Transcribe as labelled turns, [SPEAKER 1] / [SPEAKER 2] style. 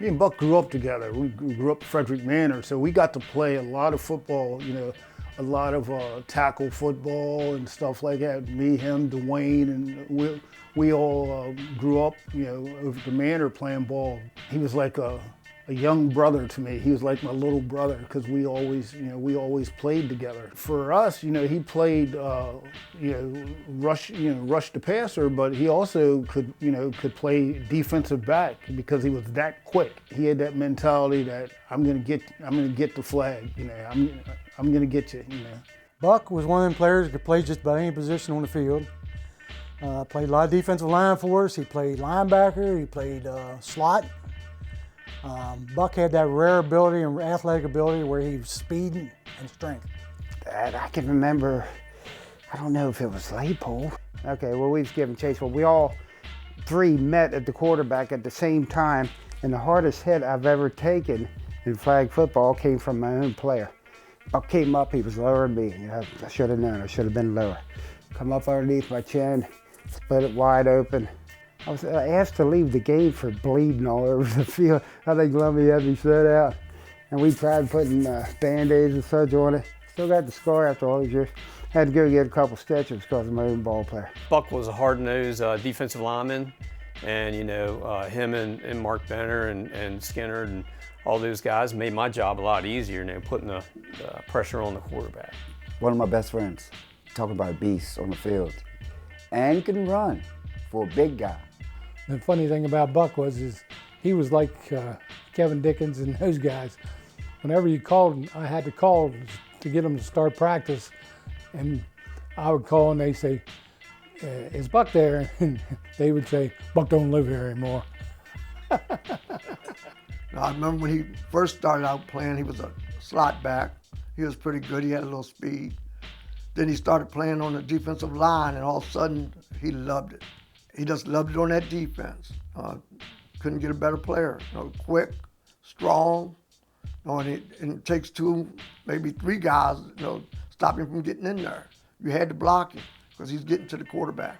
[SPEAKER 1] Me and Buck grew up together. We grew up Frederick Manor, so we got to play a lot of football, a lot of tackle football and stuff like that. Me, him, Dwayne, and we all grew up, over the Manor playing ball. He was like a young brother to me. He was like my little brother because we always played together. For us, he played, rush the passer, but he also could play defensive back because he was that quick. He had that mentality that I'm gonna get the flag. I'm gonna get you.
[SPEAKER 2] Buck was one of them players that could play just about any position on the field. Played a lot of defensive line for us. He played linebacker. He played slot. Buck had that rare ability and athletic ability where he was speed and strength.
[SPEAKER 3] I can remember, I don't know if it was Laypole. Okay, well, we was giving chase. Well, we all three met at the quarterback at the same time, and the hardest hit I've ever taken in flag football came from my own player. Buck came up, he was lower than me. I should have known, I should have been lower. Come up underneath my chin, split it wide open. I was asked to leave the game for bleeding all over the field. I think Lummy had me set out. And we tried putting Band-Aids and such on it. Still got the scar after all these years. Had to go get a couple stitches because of my own ball player.
[SPEAKER 4] Buck was a hard-nosed defensive lineman. And, him and Mark Benner and Skinner and all those guys made my job a lot easier, putting the pressure on the quarterback.
[SPEAKER 5] One of my best friends, talking about a beast on the field. And can run for a big guy.
[SPEAKER 2] The funny thing about Buck is he was like Kevin Dickens and those guys. Whenever you called him, I had to call to get them to start practice, and I would call and they'd say, "Is Buck there?" And they would say, "Buck don't live here anymore."
[SPEAKER 6] I remember when he first started out playing, he was a slot back. He was pretty good. He had a little speed. Then he started playing on the defensive line, and all of a sudden he loved it. He just loved it on that defense. Couldn't get a better player. Quick, strong, and it takes two, maybe three guys, stop him from getting in there. You had to block him because he's getting to the quarterback.